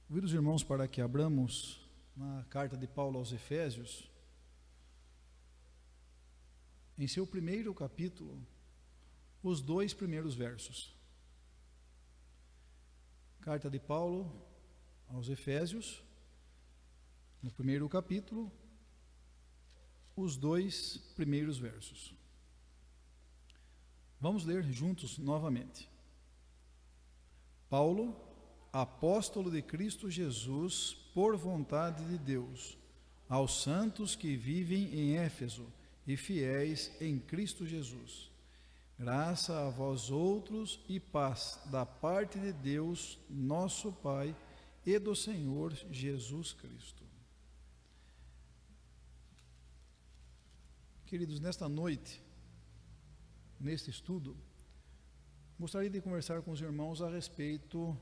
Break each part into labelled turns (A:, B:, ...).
A: Convido os irmãos para que abramos na carta de Paulo aos Efésios, em seu primeiro capítulo, os 2 primeiros versos. Carta de Paulo aos Efésios, no primeiro capítulo, os 2 primeiros versos. Vamos ler juntos novamente. Paulo, apóstolo de Cristo Jesus, por vontade de Deus, aos santos que vivem em Éfeso e fiéis em Cristo Jesus. Graça a vós outros e paz da parte de Deus, nosso Pai, e do Senhor Jesus Cristo. Queridos, nesta noite, neste estudo, gostaria de conversar com os irmãos a respeito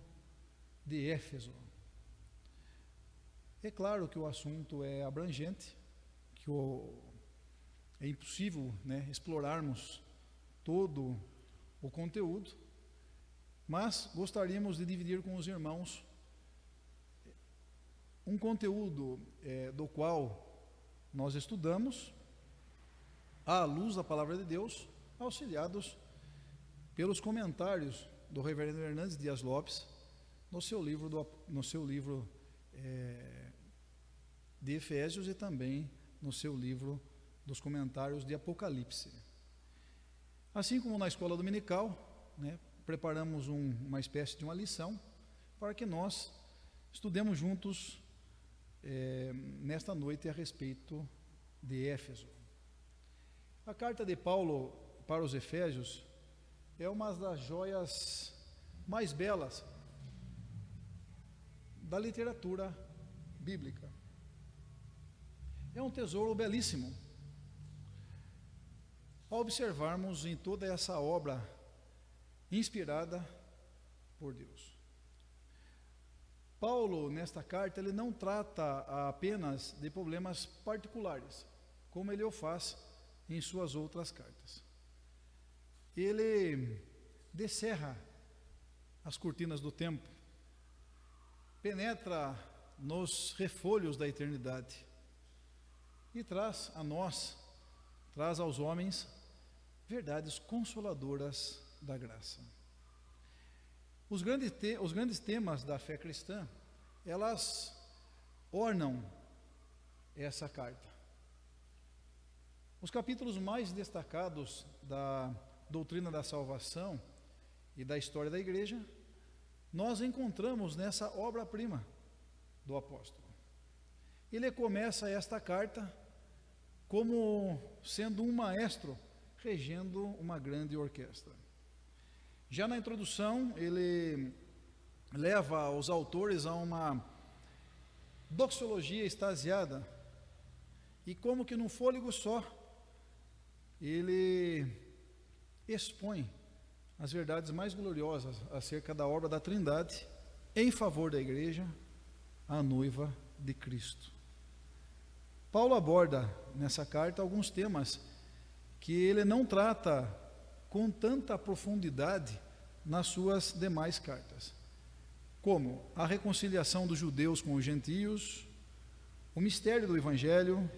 A: de Éfeso. É claro que o assunto é abrangente, que é impossível, explorarmos todo o conteúdo, mas gostaríamos de dividir com os irmãos um conteúdo do qual nós estudamos à luz da Palavra de Deus, auxiliados pelos comentários do reverendo Hernandes Dias Lopes no seu livro de Efésios e também no seu livro dos comentários de Apocalipse. Assim como na escola dominical, preparamos uma espécie de uma lição para que nós estudemos juntos nesta noite a respeito de Éfeso. A carta de Paulo para os Efésios é uma das joias mais belas da literatura bíblica. É um tesouro belíssimo. Ao observarmos em toda essa obra inspirada por Deus. Paulo, nesta carta, ele não trata apenas de problemas particulares, como ele o faz em suas outras cartas. Ele descerra as cortinas do tempo, penetra nos refolhos da eternidade e traz a nós, traz aos homens, verdades consoladoras da graça. Os grandes temas da fé cristã, elas ornam essa carta. Os capítulos mais destacados da doutrina da salvação e da história da igreja, nós encontramos nessa obra-prima do apóstolo. Ele começa esta carta como sendo um maestro regendo uma grande orquestra. Já na introdução, ele leva os autores a uma doxologia extasiada e como que num fôlego só, ele expõe as verdades mais gloriosas acerca da obra da Trindade em favor da igreja, a noiva de Cristo. Paulo aborda nessa carta alguns temas que ele não trata com tanta profundidade nas suas demais cartas, como a reconciliação dos judeus com os gentios, o mistério do Evangelho,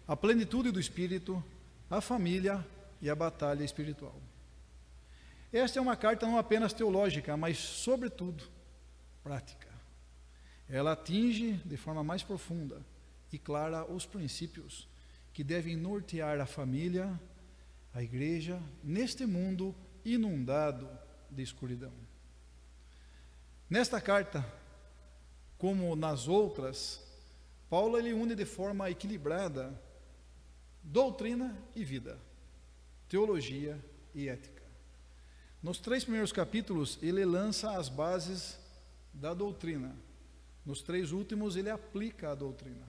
A: a plenitude do Espírito, a família e a batalha espiritual. Esta é uma carta não apenas teológica, mas sobretudo prática. Ela atinge de forma mais profunda e clara os princípios que devem nortear a família, a igreja, neste mundo inundado de escuridão. Nesta carta, como nas outras, Paulo ele une de forma equilibrada doutrina e vida, teologia e ética. Nos 3 primeiros capítulos, ele lança as bases da doutrina. Nos 3 últimos, ele aplica a doutrina.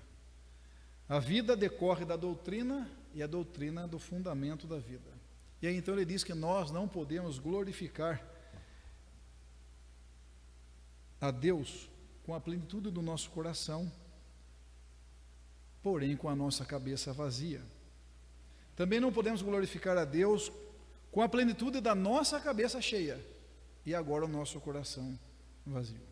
A: A vida decorre da doutrina e a doutrina do fundamento da vida. E aí então ele diz que nós não podemos glorificar a Deus com a plenitude do nosso coração, porém com a nossa cabeça vazia. Também não podemos glorificar a Deus com a plenitude da nossa cabeça cheia e agora o nosso coração vazio.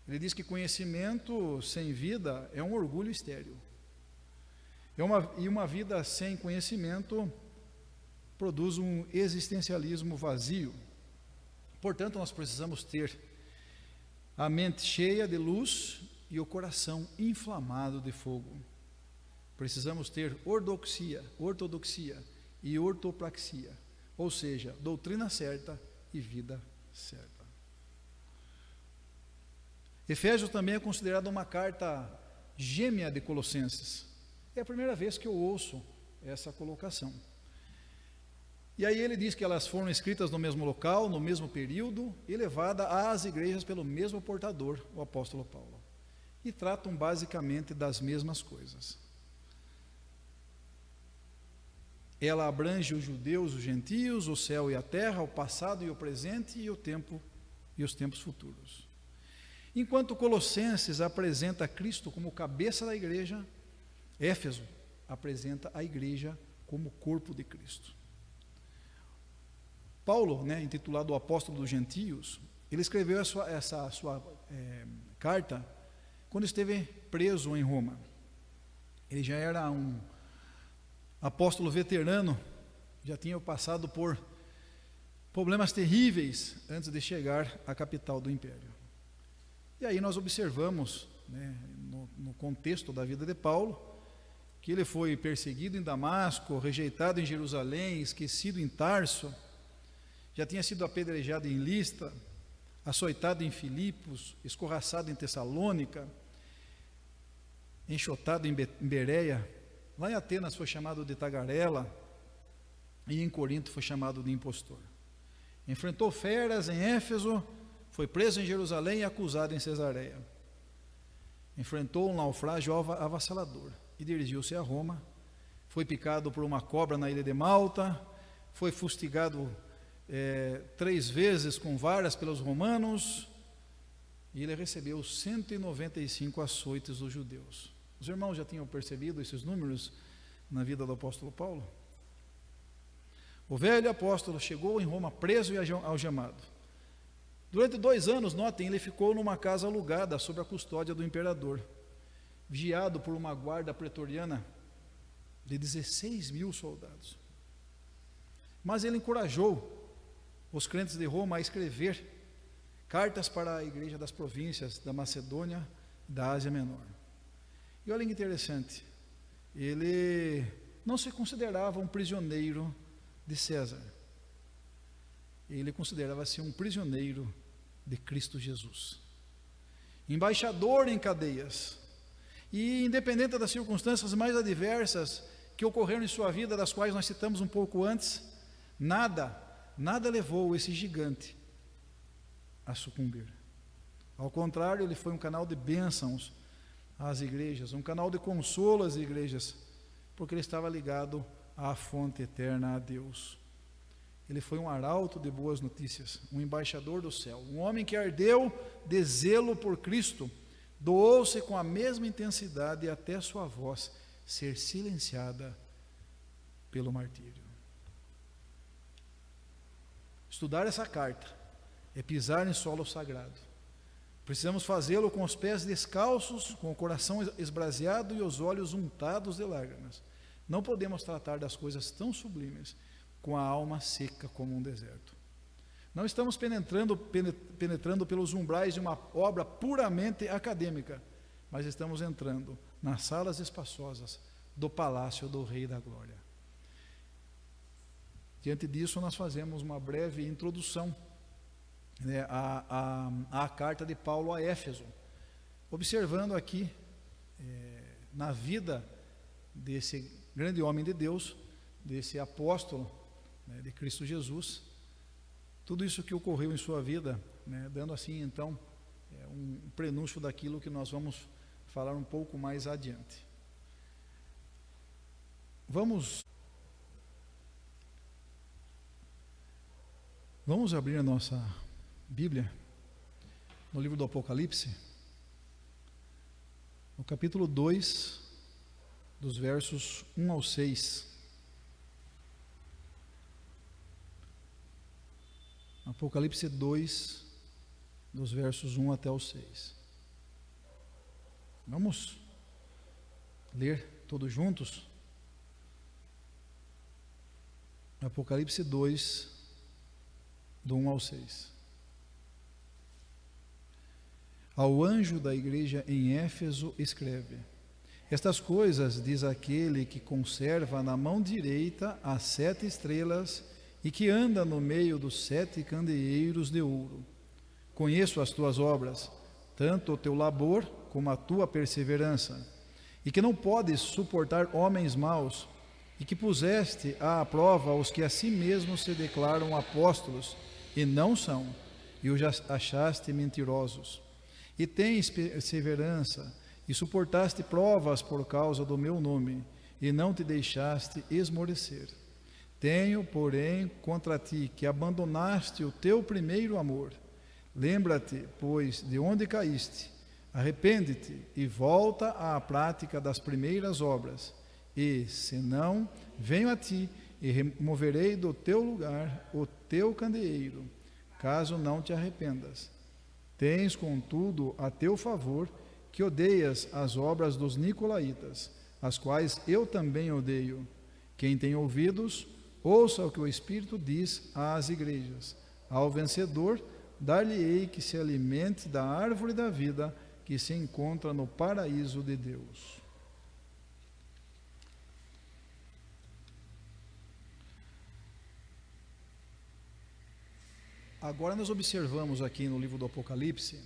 A: Ele diz que conhecimento sem vida é um orgulho estéril. E uma vida sem conhecimento produz um existencialismo vazio. Portanto, nós precisamos ter a mente cheia de luz e o coração inflamado de fogo. Precisamos ter ortodoxia e ortopraxia, ou seja, doutrina certa e vida certa. Efésios também é considerado uma carta gêmea de Colossenses. É a primeira vez que eu ouço essa colocação. E aí ele diz que elas foram escritas no mesmo local, no mesmo período, e levadas às igrejas pelo mesmo portador, o apóstolo Paulo. E tratam basicamente das mesmas coisas. Ela abrange os judeus, os gentios, o céu e a terra, o passado e o presente e o tempo e os tempos futuros. Enquanto Colossenses apresenta Cristo como cabeça da igreja, Éfeso apresenta a igreja como corpo de Cristo. Paulo, intitulado o Apóstolo dos Gentios, ele escreveu essa sua carta quando esteve preso em Roma. Ele já era um apóstolo veterano, já tinha passado por problemas terríveis antes de chegar à capital do império. E aí nós observamos, no contexto da vida de Paulo, que ele foi perseguido em Damasco, rejeitado em Jerusalém, esquecido em Tarso, já tinha sido apedrejado em Listra, açoitado em Filipos, escorraçado em Tessalônica, enxotado em Bereia, lá em Atenas foi chamado de tagarela, e em Corinto foi chamado de impostor. Enfrentou feras em Éfeso, foi preso em Jerusalém e acusado em Cesareia. Enfrentou um naufrágio avassalador e dirigiu-se a Roma. Foi picado por uma cobra na ilha de Malta, foi fustigado 3 vezes com varas pelos romanos, e ele recebeu 195 açoites dos judeus. Os irmãos já tinham percebido esses números na vida do apóstolo Paulo? O velho apóstolo chegou em Roma preso e algemado. Durante 2 anos, notem, ele ficou numa casa alugada sob a custódia do imperador, vigiado por uma guarda pretoriana de 16.000 soldados. Mas ele encorajou os crentes de Roma a escrever cartas para a igreja das províncias da Macedônia e da Ásia Menor. E olha que interessante, ele não se considerava um prisioneiro de César, ele considerava-se um prisioneiro de Cristo Jesus, embaixador em cadeias, e independente das circunstâncias mais adversas que ocorreram em sua vida, das quais nós citamos um pouco antes, nada levou esse gigante a sucumbir. Ao contrário, ele foi um canal de bênçãos às igrejas, um canal de consolo às igrejas, porque ele estava ligado à fonte eterna, a Deus. Ele foi um arauto de boas notícias, um embaixador do céu, um homem que ardeu de zelo por Cristo, doou-se com a mesma intensidade até sua voz ser silenciada pelo martírio. Estudar essa carta é pisar em solo sagrado. Precisamos fazê-lo com os pés descalços, com o coração esbraseado e os olhos untados de lágrimas. Não podemos tratar das coisas tão sublimes com a alma seca como um deserto. Não estamos penetrando pelos umbrais de uma obra puramente acadêmica, mas estamos entrando nas salas espaçosas do palácio do Rei da Glória. Diante disso, nós fazemos uma breve introdução à carta de Paulo a Éfeso, observando aqui na vida desse grande homem de Deus, desse apóstolo de Cristo Jesus, tudo isso que ocorreu em sua vida, dando assim então um prenúncio daquilo que nós vamos falar um pouco mais adiante. Vamos abrir a nossa Bíblia no livro do Apocalipse, no capítulo 2, dos versos 1 ao 6. Apocalipse 2, dos versos 1 até o 6. Vamos ler todos juntos? Apocalipse 2, do 1 ao 6. Ao anjo da igreja em Éfeso escreve: estas coisas diz aquele que conserva na mão direita as 7 estrelas e que anda no meio dos 7 candeeiros de ouro. Conheço as tuas obras, tanto o teu labor como a tua perseverança, e que não podes suportar homens maus, e que puseste à prova os que a si mesmos se declaram apóstolos, e não são, e os achaste mentirosos. E tens perseverança, e suportaste provas por causa do meu nome, e não te deixaste esmorecer. Tenho, porém, contra ti que abandonaste o teu primeiro amor. Lembra-te, pois, de onde caíste, arrepende-te e volta à prática das primeiras obras. E, se não, venho a ti e removerei do teu lugar o teu candeeiro, caso não te arrependas. Tens, contudo, a teu favor que odeias as obras dos nicolaítas, as quais eu também odeio. Quem tem ouvidos, ouça o que o Espírito diz às igrejas. Ao vencedor, dar-lhe-ei que se alimente da árvore da vida que se encontra no paraíso de Deus. Agora nós observamos aqui no livro do Apocalipse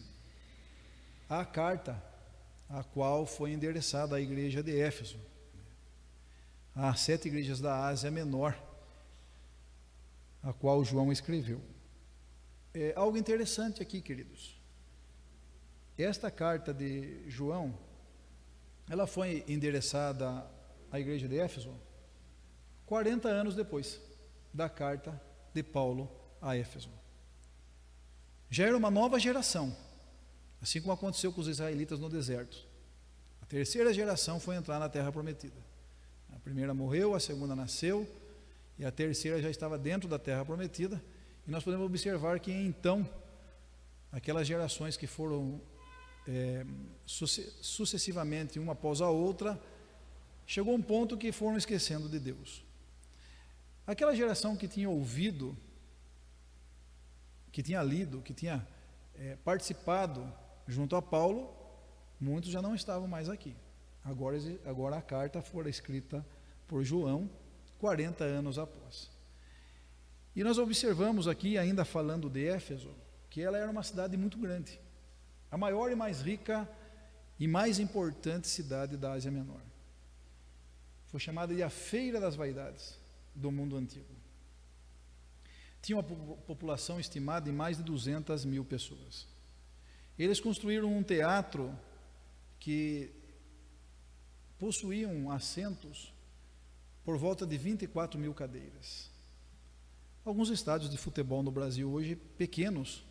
A: a carta a qual foi endereçada à igreja de Éfeso, às 7 igrejas da Ásia Menor, a qual João escreveu. É algo interessante aqui, queridos. Esta carta de João, ela foi endereçada à igreja de Éfeso 40 anos depois da carta de Paulo a Éfeso. Já era uma nova geração, assim como aconteceu com os israelitas no deserto. A terceira geração foi entrar na terra prometida. A primeira morreu, a segunda nasceu, e a terceira já estava dentro da terra prometida. E nós podemos observar que então, aquelas gerações que foram sucessivamente, uma após a outra, chegou um ponto que foram esquecendo de Deus. Aquela geração que tinha ouvido, que tinha lido, que tinha participado junto a Paulo, muitos já não estavam mais aqui. Agora a carta fora escrita por João 40 anos após. E nós observamos aqui, ainda falando de Éfeso, que ela era uma cidade muito grande, a maior e mais rica e mais importante cidade da Ásia Menor. Foi chamada de a Feira das Vaidades do mundo antigo. Tinha uma população estimada em mais de 200 mil pessoas. Eles construíram um teatro que possuíam assentos por volta de 24 mil cadeiras. Alguns estádios de futebol no Brasil hoje, pequenos,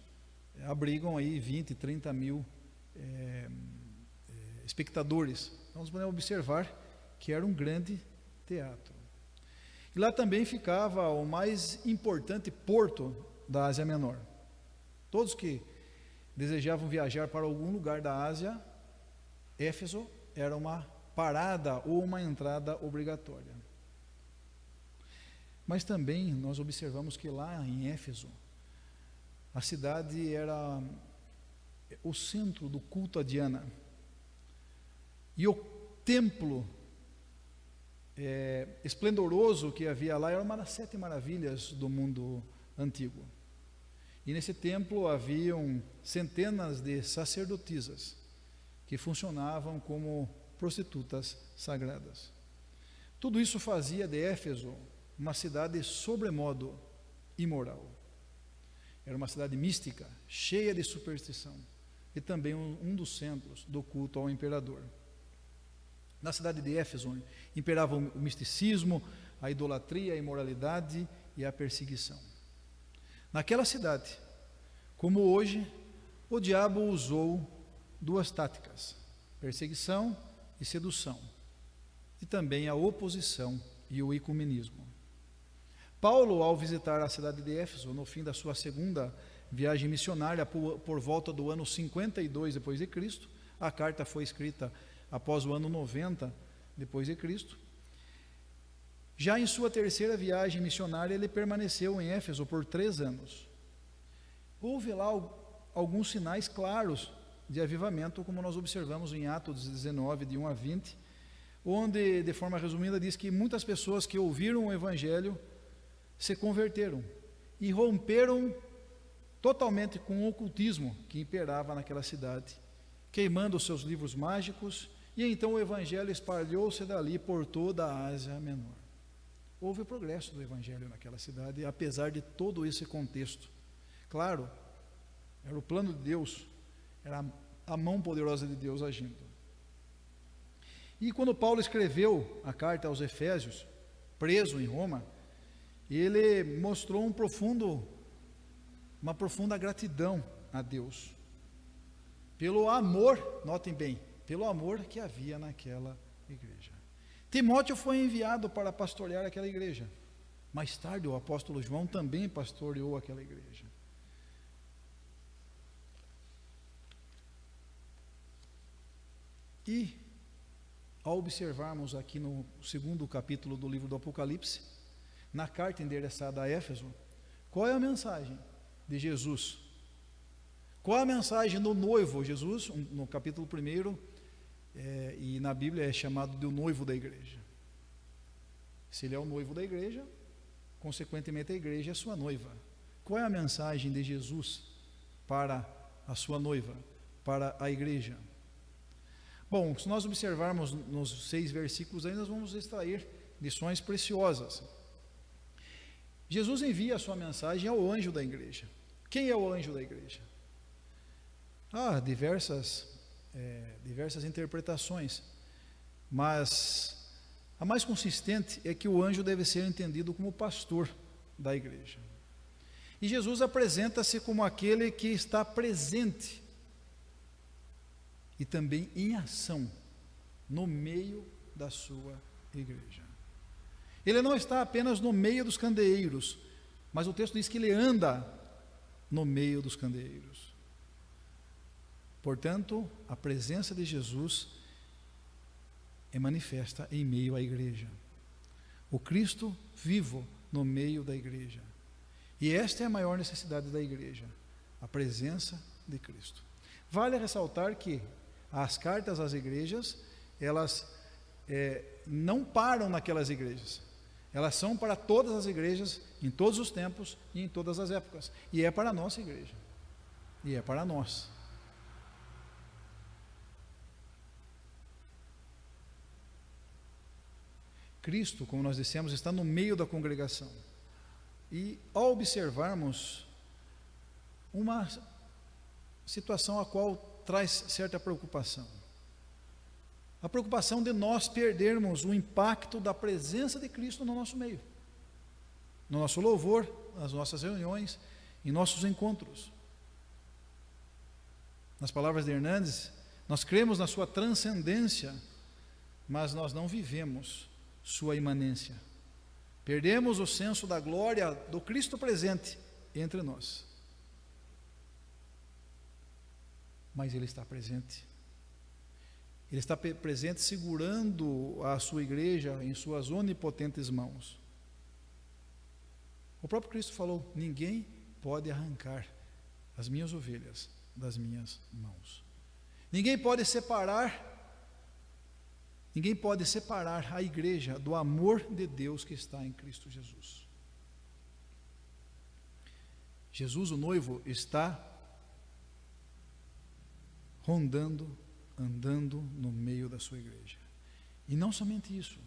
A: abrigam aí 20, 30 mil espectadores. Então, nós podemos observar que era um grande teatro. E lá também ficava o mais importante porto da Ásia Menor. Todos que desejavam viajar para algum lugar da Ásia, Éfeso era uma parada ou uma entrada obrigatória. Mas também nós observamos que lá em Éfeso, a cidade era o centro do culto a Diana. E o templo esplendoroso que havia lá era uma das 7 maravilhas do mundo antigo. E nesse templo haviam centenas de sacerdotisas que funcionavam como prostitutas sagradas. Tudo isso fazia de Éfeso uma cidade sobremodo imoral. Era uma cidade mística, cheia de superstição, e também um dos centros do culto ao imperador. Na cidade de Éfeso imperava o misticismo, a idolatria, a imoralidade e a perseguição. Naquela cidade, como hoje, o diabo usou 2 táticas: perseguição e sedução, e também a oposição e o ecumenismo. Paulo, ao visitar a cidade de Éfeso, no fim da sua segunda viagem missionária, por volta do ano 52 depois de Cristo, A carta foi escrita após o ano 90 depois de Cristo. Já em sua terceira viagem missionária, ele permaneceu em Éfeso por 3 anos. Houve lá alguns sinais claros de avivamento, como nós observamos em Atos 19, de 1 a 20, onde, de forma resumida, diz que muitas pessoas que ouviram o Evangelho se converteram e romperam totalmente com o ocultismo que imperava naquela cidade, queimando os seus livros mágicos, e então o Evangelho espalhou-se dali por toda a Ásia Menor. Houve progresso do Evangelho naquela cidade, apesar de todo esse contexto. Claro, era o plano de Deus, era a mão poderosa de Deus agindo. E quando Paulo escreveu a carta aos Efésios, preso em Roma, ele mostrou uma profunda gratidão a Deus, pelo amor, notem bem, pelo amor que havia naquela igreja. Timóteo foi enviado para pastorear aquela igreja. Mais tarde, o apóstolo João também pastoreou aquela igreja. E, ao observarmos aqui no 2º capítulo do livro do Apocalipse, na carta endereçada a Éfeso, qual é a mensagem de Jesus? Qual é a mensagem do noivo Jesus? No capítulo 1, e na Bíblia é chamado de o noivo da igreja. Se ele é o noivo da igreja, consequentemente a igreja é sua noiva. Qual é a mensagem de Jesus para a sua noiva, para a igreja? Bom, se nós observarmos nos 6 versículos aí, nós vamos extrair lições preciosas. Jesus envia a sua mensagem ao anjo da igreja. Quem é o anjo da igreja? Há diversas interpretações, mas a mais consistente é que o anjo deve ser entendido como pastor da igreja. E Jesus apresenta-se como aquele que está presente e também em ação no meio da sua igreja. Ele não está apenas no meio dos candeeiros, mas o texto diz que ele anda no meio dos candeeiros. Portanto, a presença de Jesus é manifesta em meio à igreja. O Cristo vivo no meio da igreja. E esta é a maior necessidade da igreja, a presença de Cristo. Vale ressaltar que as cartas às igrejas, elas não param naquelas igrejas. Elas são para todas as igrejas, em todos os tempos e em todas as épocas. E é para a nossa igreja. E é para nós. Cristo, como nós dissemos, está no meio da congregação. E ao observarmos uma situação a qual traz certa preocupação, a preocupação de nós perdermos o impacto da presença de Cristo no nosso meio, no nosso louvor, nas nossas reuniões, em nossos encontros. Nas palavras de Hernandes, nós cremos na sua transcendência, mas nós não vivemos sua imanência. Perdemos o senso da glória do Cristo presente entre nós. Mas Ele está presente. Ele está presente segurando a sua igreja em suas onipotentes mãos. O próprio Cristo falou: ninguém pode arrancar as minhas ovelhas das minhas mãos. Ninguém pode separar a igreja do amor de Deus que está em Cristo Jesus. Jesus, o noivo, está rondando, andando no meio da sua igreja. E não somente isso,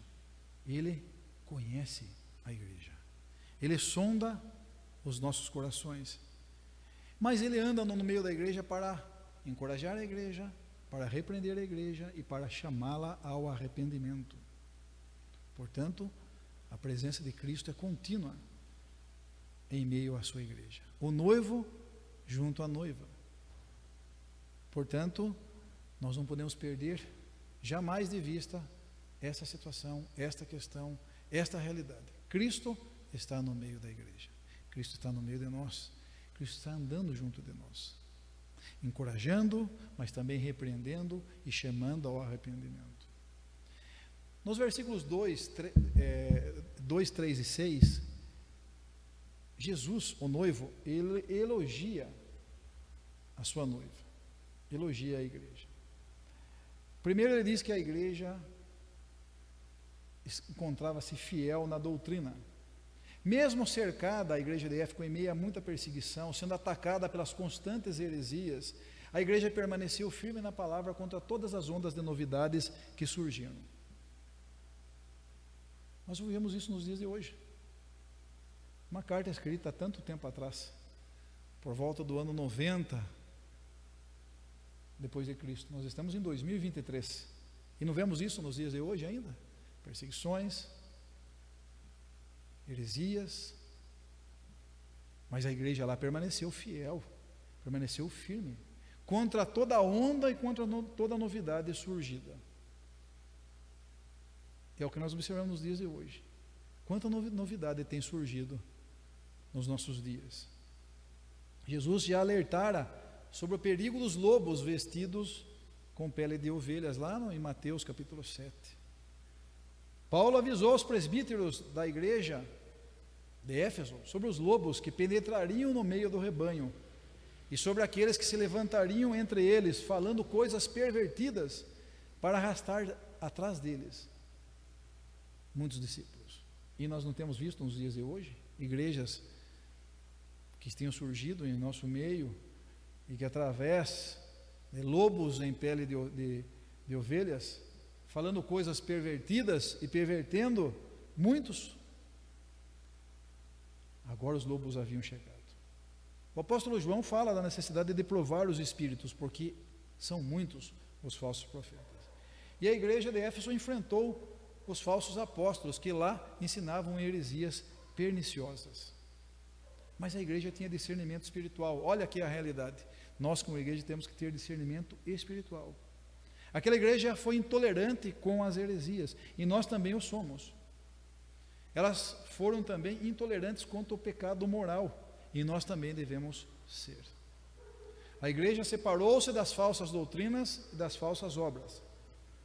A: Ele conhece a igreja. Ele sonda os nossos corações. Mas Ele anda no meio da igreja para encorajar a igreja, para repreender a igreja e para chamá-la ao arrependimento. Portanto, a presença de Cristo é contínua em meio à sua igreja. O noivo junto à noiva. Portanto, nós não podemos perder jamais de vista essa situação, esta questão, esta realidade. Cristo está no meio da igreja. Cristo está no meio de nós. Cristo está andando junto de nós. encorajando, mas também repreendendo e chamando ao arrependimento. Nos versículos 2, 3 e 6, Jesus, o noivo, ele elogia a sua noiva, elogia a igreja. Primeiro ele diz que a igreja encontrava-se fiel na doutrina. Mesmo cercada, a igreja de Éfeso, em meio a muita perseguição, sendo atacada pelas constantes heresias, a igreja permaneceu firme na palavra contra todas as ondas de novidades que surgiram. Nós vivemos isso nos dias de hoje. Uma carta escrita há tanto tempo atrás, por volta do ano 90, depois de Cristo. Nós estamos em 2023 e não vemos isso nos dias de hoje ainda? Perseguições, heresias, mas a igreja lá permaneceu fiel, permaneceu firme, contra toda onda e contra toda novidade surgida. É o que nós observamos nos dias de hoje. Quanta novidade tem surgido nos nossos dias. Jesus já alertara sobre o perigo dos lobos vestidos com pele de ovelhas, lá em Mateus capítulo 7. Paulo avisou os presbíteros da igreja de Éfeso sobre os lobos que penetrariam no meio do rebanho e sobre aqueles que se levantariam entre eles, falando coisas pervertidas para arrastar atrás deles muitos discípulos. E nós não temos visto nos dias de hoje igrejas que tenham surgido em nosso meio e que através de lobos em pele de ovelhas, falando coisas pervertidas e pervertendo muitos. Agora os lobos haviam chegado. O apóstolo João fala da necessidade de provar os espíritos, porque são muitos os falsos profetas. E a igreja de Éfeso enfrentou os falsos apóstolos, que lá ensinavam heresias perniciosas. Mas a igreja tinha discernimento espiritual. Olha aqui a realidade. Nós, como igreja, temos que ter discernimento espiritual. Aquela igreja foi intolerante com as heresias, e nós também o somos. Elas foram também intolerantes contra o pecado moral, e nós também devemos ser. A igreja separou-se das falsas doutrinas e das falsas obras.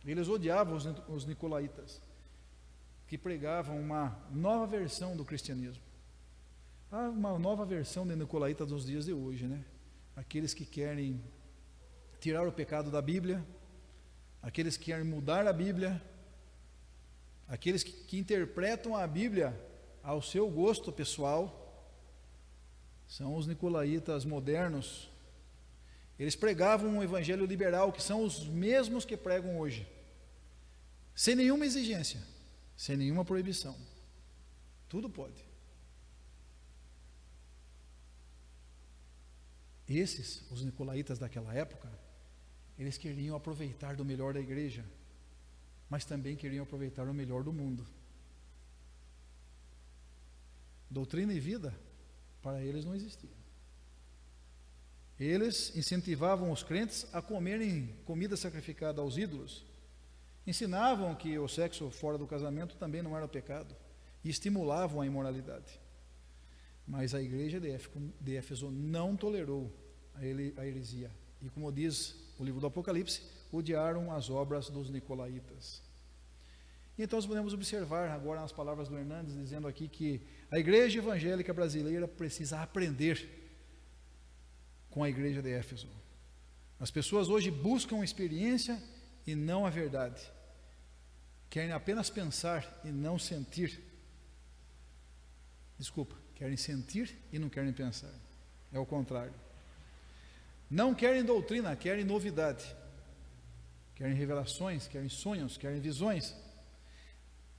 A: Eles odiavam os nicolaítas, que pregavam uma nova versão do cristianismo. Há uma nova versão de nicolaítas nos dias de hoje, né? Aqueles que querem tirar o pecado da Bíblia, aqueles que querem mudar a Bíblia, aqueles que interpretam a Bíblia ao seu gosto pessoal, são os nicolaítas modernos. Eles pregavam um evangelho liberal, que são os mesmos que pregam hoje, sem nenhuma exigência, sem nenhuma proibição. Tudo pode. Esses, os nicolaítas daquela época, eles queriam aproveitar do melhor da igreja, mas também queriam aproveitar o melhor do mundo. Doutrina e vida, para eles não existia. Eles incentivavam os crentes a comerem comida sacrificada aos ídolos, ensinavam que o sexo fora do casamento também não era pecado, e estimulavam a imoralidade. Mas a igreja de Éfeso não tolerou a heresia, e como diz o livro do Apocalipse, odiaram as obras dos nicolaítas. Então nós podemos observar agora nas palavras do Hernandes, dizendo aqui que a igreja evangélica brasileira precisa aprender com a igreja de Éfeso. As pessoas hoje buscam experiência e não a verdade, querem apenas pensar e não sentir. Querem sentir e não querem pensar, é o contrário. Não querem doutrina, querem novidade, querem revelações, querem sonhos, querem visões.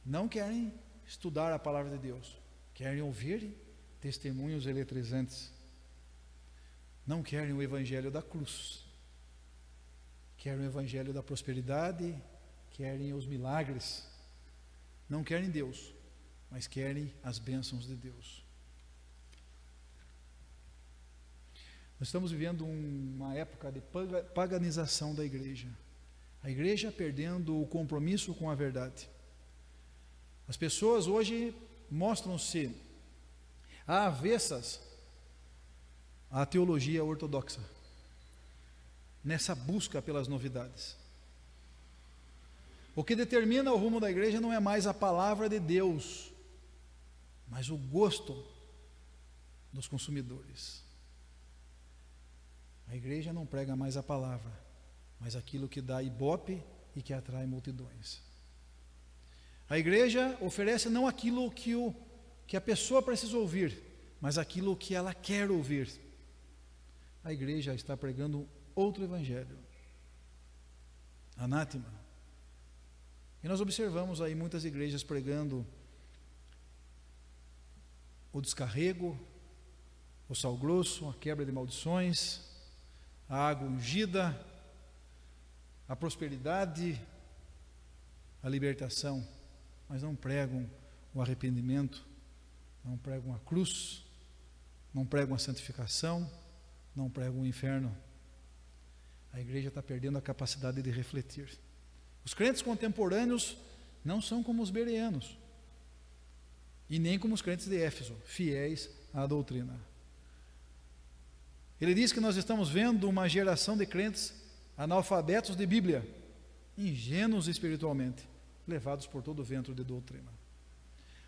A: Não querem estudar a palavra de Deus, querem ouvir testemunhos eletrizantes. Não querem o evangelho da cruz, querem o evangelho da prosperidade, querem os milagres. Não querem Deus, mas querem as bênçãos de Deus. Nós estamos vivendo uma época de paganização da igreja. A igreja perdendo o compromisso com a verdade. As pessoas hoje mostram-se avessas à teologia ortodoxa. nessa busca pelas novidades. O que determina o rumo da igreja não é mais a palavra de Deus, mas o gosto dos consumidores. A igreja não prega mais a palavra, mas aquilo que dá ibope e que atrai multidões. A igreja oferece não aquilo que a pessoa precisa ouvir, mas aquilo que ela quer ouvir. A igreja está pregando outro evangelho, anátema. E nós observamos aí muitas igrejas pregando o descarrego, o sal grosso, a quebra de maldições, a água ungida, a prosperidade, a libertação, mas não pregam o arrependimento, não pregam a cruz, não pregam a santificação, não pregam o inferno. A igreja está perdendo a capacidade de refletir. Os crentes contemporâneos não são como os bereanos, e nem como os crentes de Éfeso, fiéis à doutrina. Ele diz que nós estamos vendo uma geração de crentes analfabetos de Bíblia, ingênuos espiritualmente, levados por todo o vento de doutrina.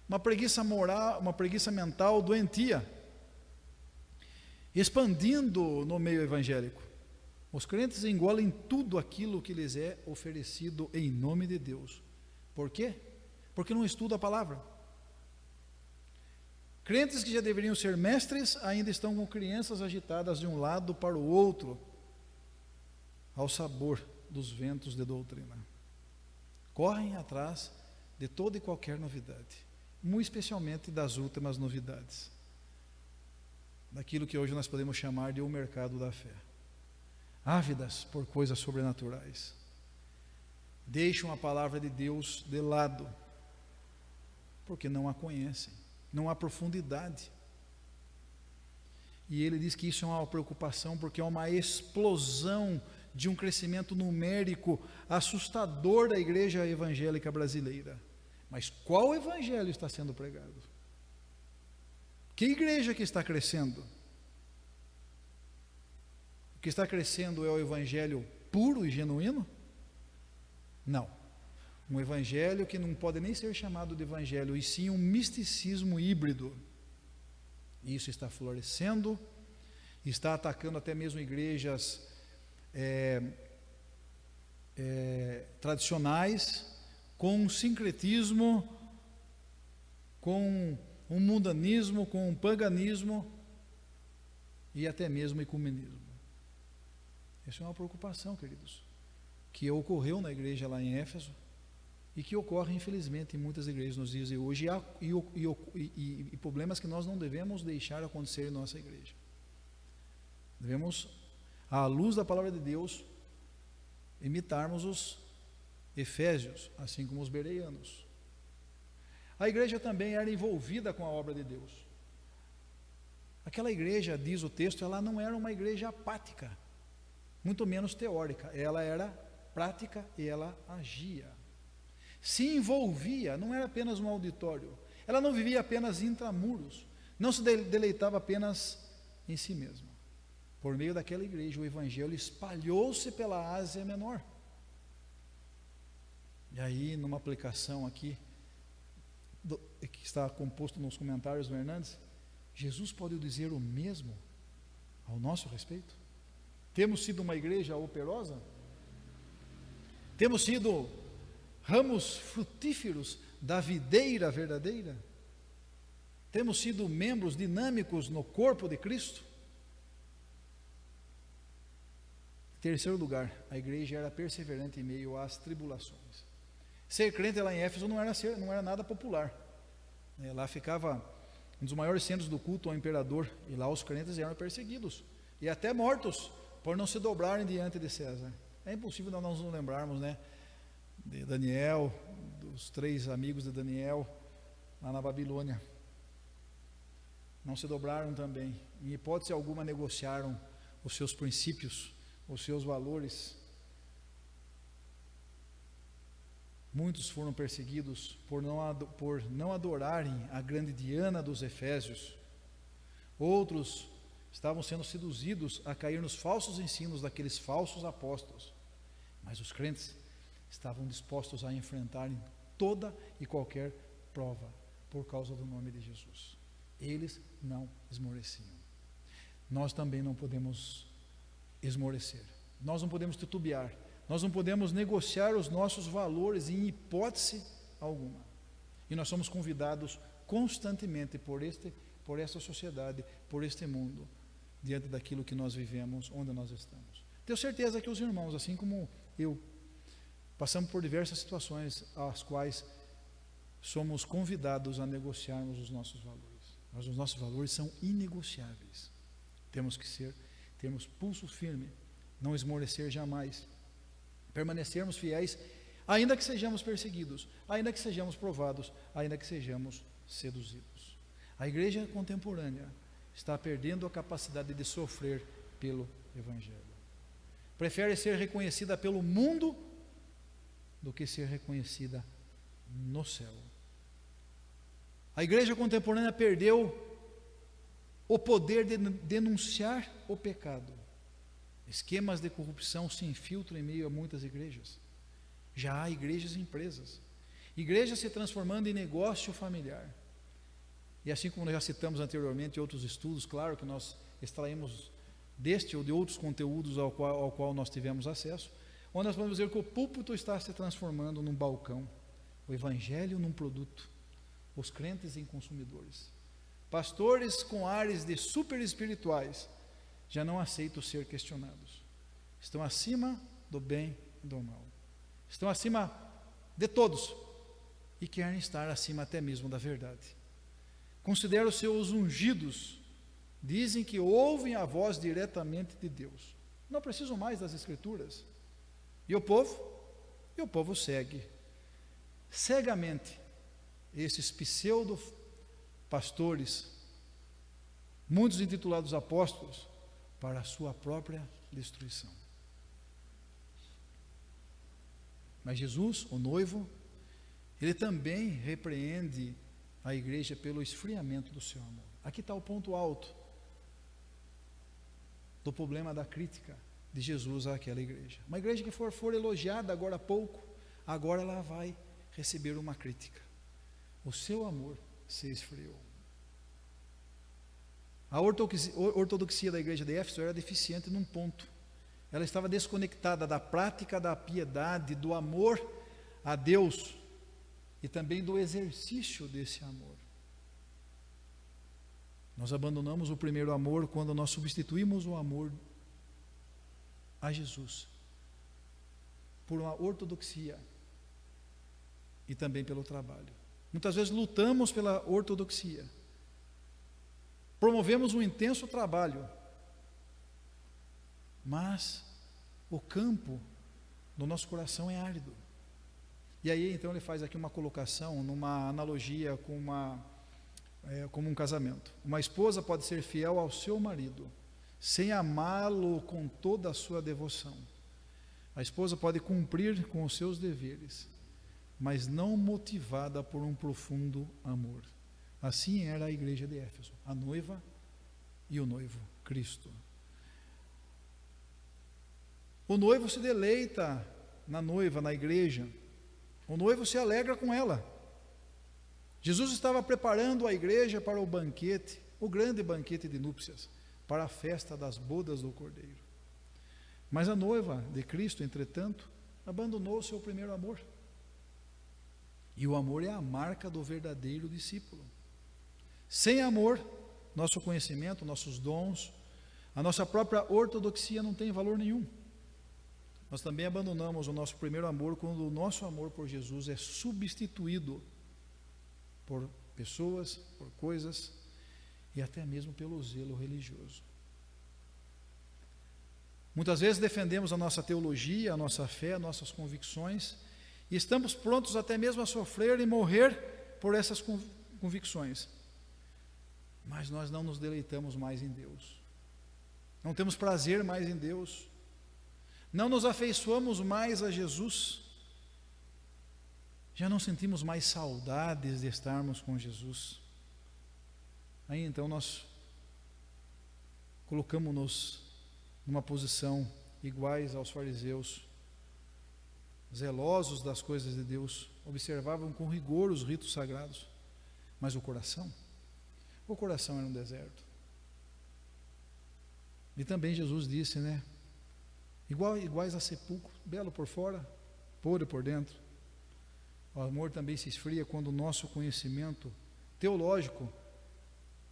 A: Uma preguiça moral, uma preguiça mental doentia, expandindo no meio evangélico. Os crentes engolem tudo aquilo que lhes é oferecido em nome de Deus. Por quê? Porque não estudam a palavra. Crentes que já deveriam ser mestres ainda estão com crianças agitadas de um lado para o outro, ao sabor dos ventos de doutrina. Correm atrás de toda e qualquer novidade, muito especialmente das últimas novidades, daquilo que hoje nós podemos chamar de o mercado da fé. Ávidas por coisas sobrenaturais, deixam a palavra de Deus de lado, porque não a conhecem, não há profundidade. E ele diz que isso é uma preocupação, porque é uma explosão de um crescimento numérico assustador da igreja evangélica brasileira. Mas qual evangelho está sendo pregado? Que igreja que está crescendo? O que está crescendo é o evangelho puro e genuíno? Não. Um evangelho que não pode nem ser chamado de evangelho, e sim um misticismo híbrido. E isso está florescendo, está atacando até mesmo igrejas tradicionais, com um sincretismo, com um mundanismo, com um paganismo e até mesmo ecumenismo. Essa é uma preocupação, queridos, que ocorreu na igreja lá em Éfeso e que ocorre, infelizmente, em muitas igrejas nos dias de hoje, e problemas que nós não devemos deixar acontecer em nossa igreja. Devemos, à luz da palavra de Deus, imitarmos os efésios, assim como os bereanos. A igreja também era envolvida com a obra de Deus. Aquela igreja, diz o texto, ela não era uma igreja apática, muito menos teórica, ela era prática e ela agia. Se envolvia, não era apenas um auditório, ela não vivia apenas intramuros, não se deleitava apenas em si mesma. Por meio daquela igreja, o evangelho espalhou-se pela Ásia Menor. E aí, numa aplicação aqui, que está composto nos comentários do Hernandes, Jesus pode dizer o mesmo ao nosso respeito? Temos sido uma igreja operosa? Temos sido ramos frutíferos da videira verdadeira? Temos sido membros dinâmicos no corpo de Cristo? Em terceiro lugar, a igreja era perseverante em meio às tribulações. Ser crente lá em Éfeso não era nada popular. Lá ficava um dos maiores centros do culto ao imperador, e lá os crentes eram perseguidos e até mortos por não se dobrarem diante de César. É impossível nós não nos lembrarmos, de Daniel, dos 3 amigos de Daniel lá na Babilônia. Não se dobraram também, em hipótese alguma negociaram os seus princípios, os seus valores. Muitos foram perseguidos por não adorarem a grande Diana dos Efésios. Outros estavam sendo seduzidos a cair nos falsos ensinos daqueles falsos apóstolos, mas os crentes estavam dispostos a enfrentarem toda e qualquer prova por causa do nome de Jesus. Eles não esmoreciam. Nós também não podemos esmorecer, nós não podemos titubear, nós não podemos negociar os nossos valores em hipótese alguma. E nós somos convidados constantemente por esta sociedade, por este mundo, diante daquilo que nós vivemos, onde nós estamos. Tenho certeza que os irmãos, assim como eu, passamos por diversas situações às quais somos convidados a negociarmos os nossos valores. Mas os nossos valores são inegociáveis. Temos que termos pulso firme, não esmorecer jamais, permanecermos fiéis, ainda que sejamos perseguidos, ainda que sejamos provados, ainda que sejamos seduzidos. A igreja contemporânea está perdendo a capacidade de sofrer pelo Evangelho. Prefere ser reconhecida pelo mundo do que ser reconhecida no céu. A igreja contemporânea perdeu o poder de denunciar o pecado. Esquemas de corrupção se infiltram em meio a muitas igrejas. Já há igrejas e empresas. Igrejas se transformando em negócio familiar. E assim como nós já citamos anteriormente em outros estudos, claro que nós extraímos deste ou de outros conteúdos ao qual nós tivemos acesso, onde nós podemos dizer que o púlpito está se transformando num balcão, o evangelho num produto, os crentes em consumidores. Pastores com ares de super espirituais já não aceitam ser questionados. Estão acima do bem e do mal. Estão acima de todos e querem estar acima até mesmo da verdade. Consideram seus ungidos, dizem que ouvem a voz diretamente de Deus. Não precisam mais das escrituras. E o povo segue cegamente esses pseudo-pastores, muitos intitulados apóstolos, para a sua própria destruição. Mas Jesus, o noivo, ele também repreende a igreja pelo esfriamento do seu amor. Aqui está o ponto alto do problema da crítica de Jesus àquela igreja. Uma igreja que for elogiada agora há pouco, agora ela vai receber uma crítica. O seu amor se esfriou. A ortodoxia da igreja de Éfeso era deficiente num ponto. Ela estava desconectada da prática da piedade, do amor a Deus e também do exercício desse amor. Nós abandonamos o primeiro amor quando nós substituímos o amor a Jesus por uma ortodoxia e também pelo trabalho. Muitas vezes lutamos pela ortodoxia, promovemos um intenso trabalho, mas o campo do nosso coração é árido. E aí então ele faz aqui uma colocação, numa analogia como um casamento. Uma esposa pode ser fiel ao seu marido, sem amá-lo com toda a sua devoção. A esposa pode cumprir com os seus deveres, mas não motivada por um profundo amor. Assim era a igreja de Éfeso, a noiva e o noivo, Cristo. O noivo se deleita na noiva, na igreja. O noivo se alegra com ela. Jesus estava preparando a igreja para o banquete, o grande banquete de núpcias, para a festa das bodas do Cordeiro. Mas a noiva de Cristo, entretanto, abandonou o seu primeiro amor. E o amor é a marca do verdadeiro discípulo. Sem amor, nosso conhecimento, nossos dons, a nossa própria ortodoxia não tem valor nenhum. Nós também abandonamos o nosso primeiro amor quando o nosso amor por Jesus é substituído por pessoas, por coisas e até mesmo pelo zelo religioso. Muitas vezes defendemos a nossa teologia, a nossa fé, nossas convicções e estamos prontos até mesmo a sofrer e morrer por essas convicções. Mas nós não nos deleitamos mais em Deus. Não temos prazer mais em Deus. Não nos afeiçoamos mais a Jesus. Já não sentimos mais saudades de estarmos com Jesus. Aí então nós colocamos-nos numa posição iguais aos fariseus, zelosos das coisas de Deus, observavam com rigor os ritos sagrados, mas o coração era um deserto. E também Jesus disse, né? Iguais a sepulcro, belo por fora, podre por dentro. O amor também se esfria quando o nosso conhecimento teológico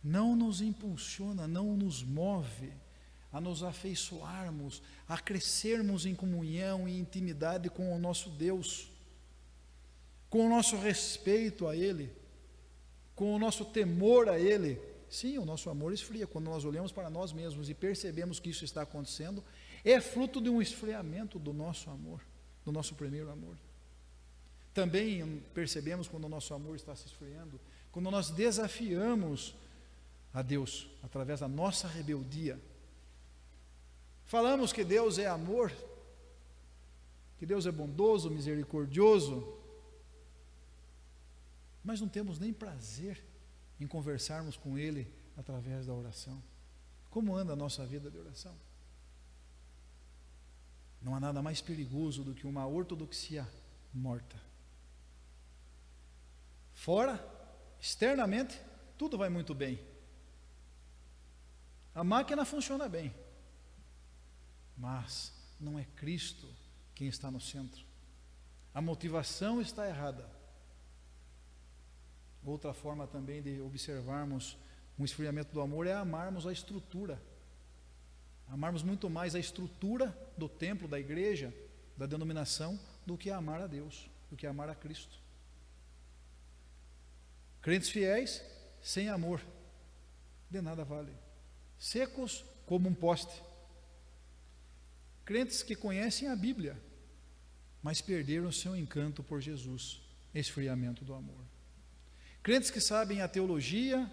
A: não nos impulsiona, não nos move a nos afeiçoarmos, a crescermos em comunhão e intimidade com o nosso Deus, com o nosso respeito a Ele, com o nosso temor a Ele. Sim, o nosso amor esfria quando nós olhamos para nós mesmos e percebemos que isso está acontecendo. É fruto de um esfriamento do nosso amor, do nosso primeiro amor. Também percebemos quando o nosso amor está se esfriando, quando nós desafiamos a Deus através da nossa rebeldia. Falamos que Deus é amor, que Deus é bondoso, misericordioso, mas não temos nem prazer em conversarmos com Ele através da oração. Como anda a nossa vida de oração? Não há nada mais perigoso do que uma ortodoxia morta. Fora, externamente, tudo vai muito bem. A máquina funciona bem, mas não é Cristo quem está no centro. A motivação está errada. Outra forma também de observarmos um esfriamento do amor é amarmos a estrutura. Amarmos muito mais a estrutura do templo, da igreja, da denominação, do que amar a Deus, do que amar a Cristo. Crentes fiéis, sem amor, de nada vale. Secos como um poste. Crentes que conhecem a Bíblia, mas perderam o seu encanto por Jesus, esfriamento do amor. Crentes que sabem a teologia,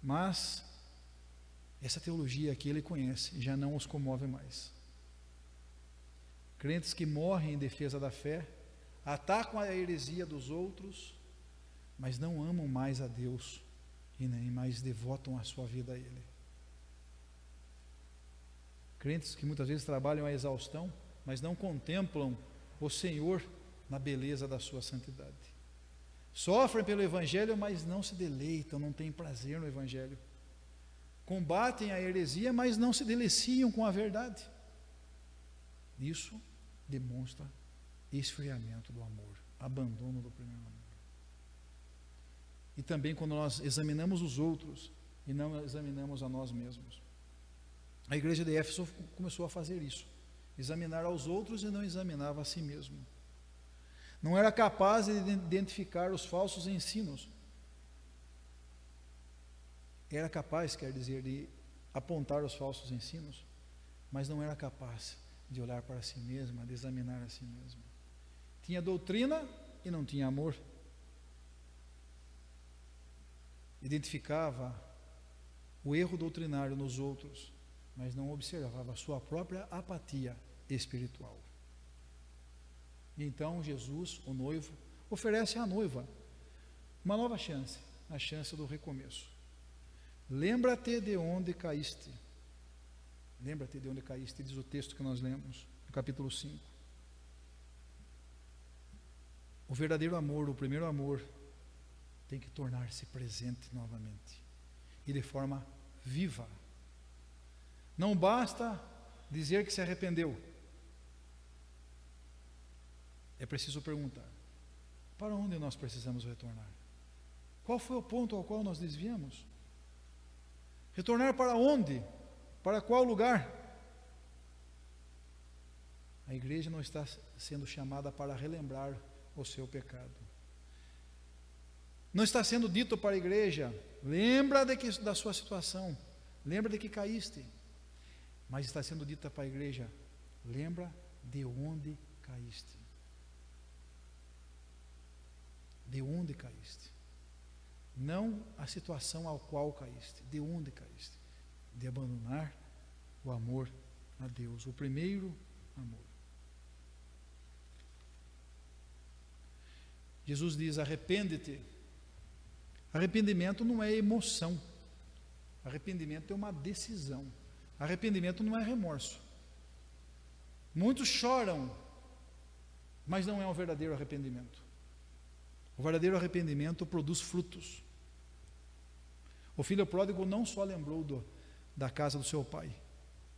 A: mas essa teologia que ele conhece já não os comove mais. Crentes que morrem em defesa da fé, atacam a heresia dos outros, mas não amam mais a Deus e nem mais devotam a sua vida a Ele. Crentes que muitas vezes trabalham a exaustão, mas não contemplam o Senhor na beleza da sua santidade. Sofrem pelo Evangelho, mas não se deleitam, não têm prazer no Evangelho. Combatem a heresia, mas não se deliciam com a verdade. Isso demonstra esfriamento do amor, abandono do primeiro amor. E também quando nós examinamos os outros e não examinamos a nós mesmos. A igreja de Éfeso começou a fazer isso, examinar aos outros e não examinava a si mesmo. Não era capaz de identificar os falsos ensinos. Era capaz, quer dizer, de apontar os falsos ensinos, mas não era capaz de olhar para si mesma, de examinar a si mesma. Tinha doutrina e não tinha amor. Identificava o erro doutrinário nos outros, mas não observava a sua própria apatia espiritual. E então Jesus, o noivo, oferece à noiva uma nova chance, a chance do recomeço. Lembra-te de onde caíste. Lembra-te de onde caíste, diz o texto que nós lemos, no capítulo 5. O verdadeiro amor, o primeiro amor, tem que tornar-se presente novamente e de forma viva. Não basta dizer que se arrependeu. É preciso perguntar: para onde nós precisamos retornar? Qual foi o ponto ao qual nós desviamos? Retornar para onde? Para qual lugar? A igreja não está sendo chamada para relembrar o seu pecado. Não está sendo dito para a igreja: lembra da sua situação, lembra de que caíste. Mas está sendo dita para a igreja: lembra de onde caíste. De onde caíste? Não a situação ao qual caíste, de onde caíste? De abandonar o amor a Deus, o primeiro amor. Jesus diz: arrepende-te. Arrependimento não é emoção, arrependimento é uma decisão. Arrependimento não é remorso. Muitos choram, mas não é um verdadeiro arrependimento. O verdadeiro arrependimento produz frutos. O filho pródigo não só lembrou da casa do seu pai.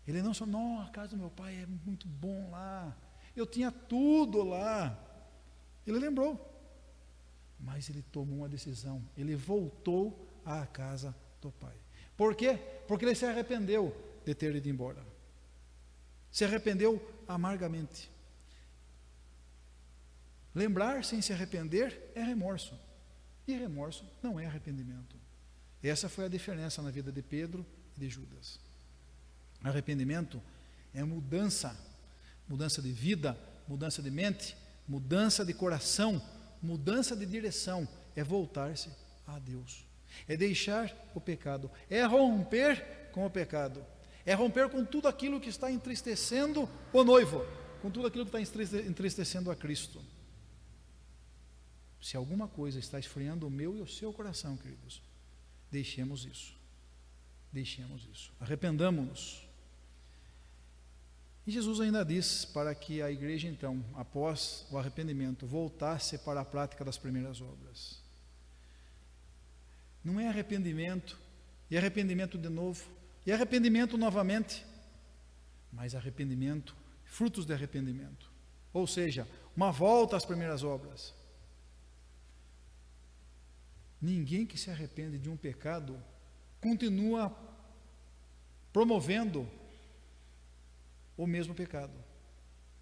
A: Ele não só, não, a casa do meu pai é muito bom lá. Eu tinha tudo lá. Ele lembrou. Mas ele tomou uma decisão. Ele voltou à casa do pai. Por quê? Porque ele se arrependeu de ter ido embora. Se arrependeu amargamente. Lembrar sem se arrepender é remorso. E remorso não é arrependimento. Essa foi a diferença na vida de Pedro e de Judas. Arrependimento é mudança. Mudança de vida, mudança de mente, mudança de coração, mudança de direção. É voltar-se a Deus. É deixar o pecado. É romper com o pecado. É romper com tudo aquilo que está entristecendo o noivo. Com tudo aquilo que está entristecendo a Cristo. Se alguma coisa está esfriando o meu e o seu coração, queridos, deixemos isso. Deixemos isso. Arrependamo-nos. E Jesus ainda diz para que a igreja, então, após o arrependimento, voltasse para a prática das primeiras obras. Não é arrependimento, e arrependimento de novo, e arrependimento novamente, mas arrependimento, frutos de arrependimento. Ou seja, uma volta às primeiras obras. Ninguém que se arrepende de um pecado continua promovendo o mesmo pecado,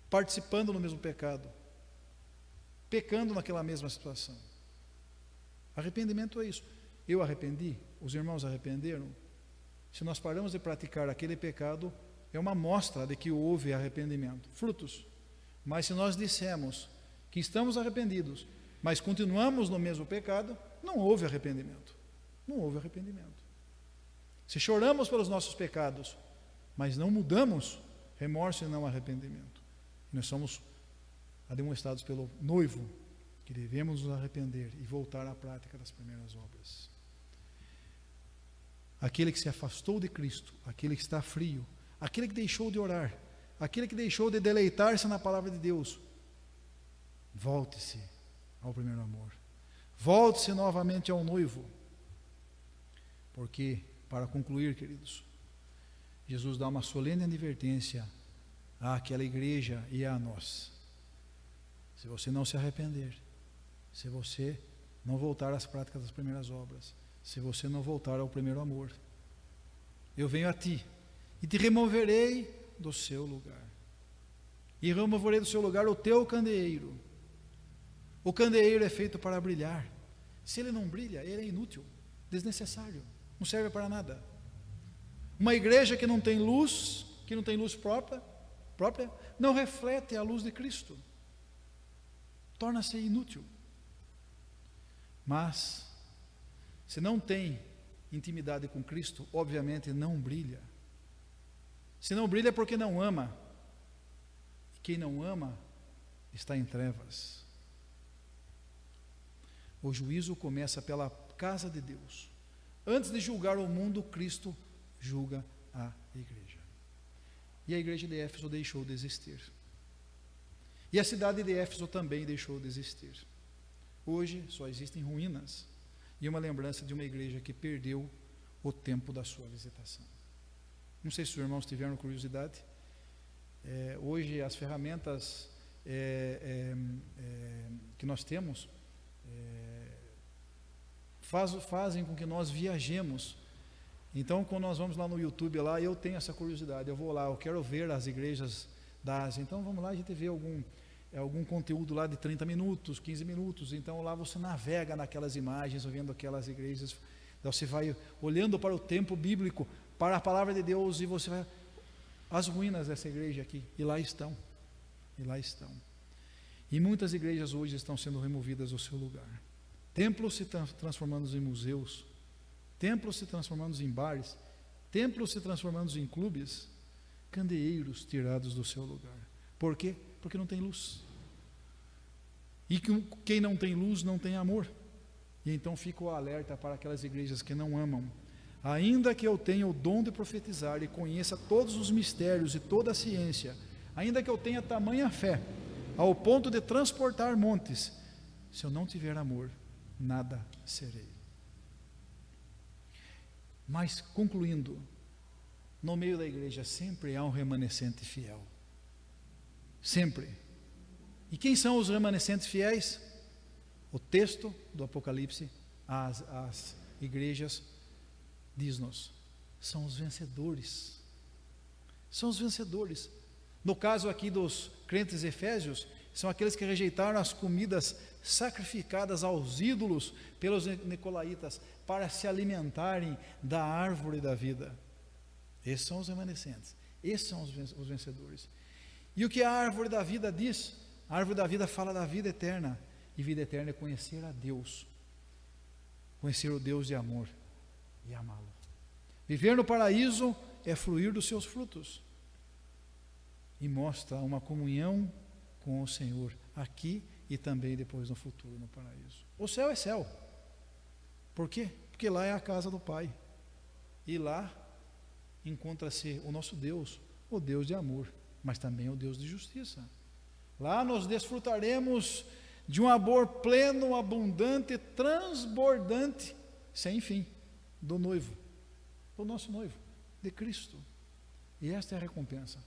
A: participando no mesmo pecado, pecando naquela mesma situação. Arrependimento é isso. Eu arrependi, os irmãos arrependeram. Se nós paramos de praticar aquele pecado, é uma mostra de que houve arrependimento, frutos. Mas se nós dissemos que estamos arrependidos, mas continuamos no mesmo pecado, não houve arrependimento. Não houve arrependimento. Se choramos pelos nossos pecados, mas não mudamos, remorso e não arrependimento. Nós somos ademoestados pelo noivo, que devemos nos arrepender e voltar à prática das primeiras obras. Aquele que se afastou de Cristo, aquele que está frio, aquele que deixou de orar, aquele que deixou de deleitar-se na palavra de Deus, volte-se ao primeiro amor. Volte-se novamente ao noivo. Porque, para concluir, queridos, Jesus dá uma solene advertência àquela igreja e a nós. Se você não se arrepender, se você não voltar às práticas das primeiras obras, se você não voltar ao primeiro amor, eu venho a ti e te removerei do seu lugar. E removerei do seu lugar o teu candeeiro. O candeeiro é feito para brilhar. Se ele não brilha, ele é inútil, desnecessário, não serve para nada. Uma igreja que não tem luz própria, não reflete a luz de Cristo. Torna-se inútil. Mas, se não tem intimidade com Cristo, obviamente não brilha. Se não brilha é porque não ama. E quem não ama está em trevas. O juízo começa pela casa de Deus. Antes de julgar o mundo, Cristo julga a igreja. E a igreja de Éfeso deixou de existir. E a cidade de Éfeso também deixou de existir. Hoje só existem ruínas e uma lembrança de uma igreja que perdeu o tempo da sua visitação. Não sei se os irmãos tiveram curiosidade. Hoje as ferramentas que nós temos fazem com que nós viajemos. Então, quando nós vamos lá no YouTube, lá, eu tenho essa curiosidade, eu vou lá, eu quero ver as igrejas da Ásia. Então vamos lá, a gente vê algum conteúdo lá de 30 minutos, 15 minutos. Então lá você navega naquelas imagens, vendo aquelas igrejas. Então, você vai olhando para o tempo bíblico, para a palavra de Deus, e você vai as ruínas dessa igreja aqui, e lá estão. E muitas igrejas hoje estão sendo removidas do seu lugar. Templos se transformando em museus, templos se transformando em bares, templos se transformando em clubes, candeeiros tirados do seu lugar. Por quê? Porque não tem luz. E quem não tem luz não tem amor. E então fica o alerta para aquelas igrejas que não amam Ainda que eu tenha o dom de profetizar e conheça todos os mistérios e toda a ciência, ainda que eu tenha tamanha fé, ao ponto de transportar montes, se eu não tiver amor, nada serei. Mas, concluindo, no meio da igreja sempre há um remanescente fiel. Sempre. E quem são os remanescentes fiéis? O texto do Apocalipse, as igrejas, diz-nos, são os vencedores. São os vencedores. No caso aqui dos crentes efésios, são aqueles que rejeitaram as comidas sacrificadas aos ídolos pelos nicolaítas para se alimentarem da árvore da vida. Esses são os remanescentes. Esses são os vencedores. E o que a árvore da vida diz? A árvore da vida fala da vida eterna. E vida eterna é conhecer a Deus. Conhecer o Deus de amor e amá-lo. Viver no paraíso é fruir dos seus frutos. E mostra uma comunhão com o Senhor aqui e também depois no futuro, no paraíso. O céu é céu. Por quê? Porque lá é a casa do Pai. E lá encontra-se o nosso Deus, o Deus de amor, mas também o Deus de justiça. Lá nós desfrutaremos de um amor pleno, abundante, transbordante, sem fim, do noivo, do nosso noivo, de Cristo. E esta é a recompensa.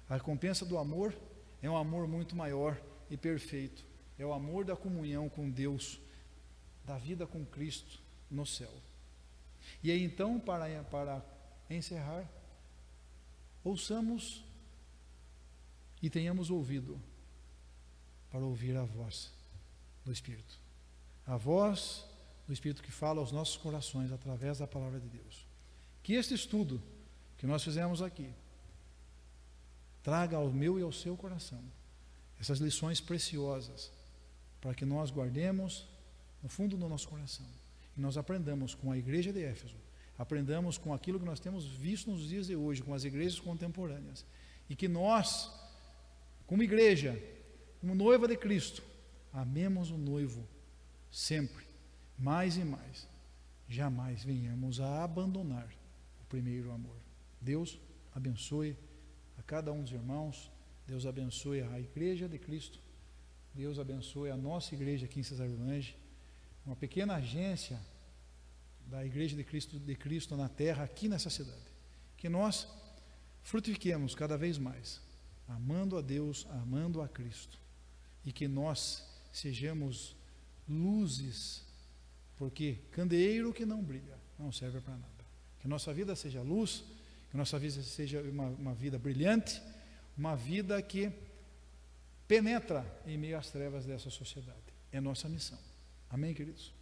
A: A recompensa do amor é um amor muito maior e perfeito. É o amor da comunhão com Deus, da vida com Cristo no céu. E aí então, para encerrar, ouçamos e tenhamos ouvido para ouvir a voz do Espírito. A voz do Espírito que fala aos nossos corações através da palavra de Deus. Que este estudo que nós fizemos aqui traga ao meu e ao seu coração essas lições preciosas para que nós guardemos no fundo do nosso coração e nós aprendamos com a igreja de Éfeso, aprendamos com aquilo que nós temos visto nos dias de hoje, com as igrejas contemporâneas, e que nós, como igreja, como noiva de Cristo, amemos o noivo sempre, mais e mais, jamais venhamos a abandonar o primeiro amor. Deus abençoe a cada um dos irmãos, Deus abençoe a igreja de Cristo, Deus abençoe a nossa igreja aqui em Cesarilândia, uma pequena agência da igreja de Cristo na terra, aqui nessa cidade, que nós frutifiquemos cada vez mais, amando a Deus, amando a Cristo, e que nós sejamos luzes, porque candeeiro que não brilha não serve para nada. Que nossa vida seja luz, que nossa vida seja uma vida brilhante, uma vida que penetra em meio às trevas dessa sociedade. É nossa missão. Amém, queridos?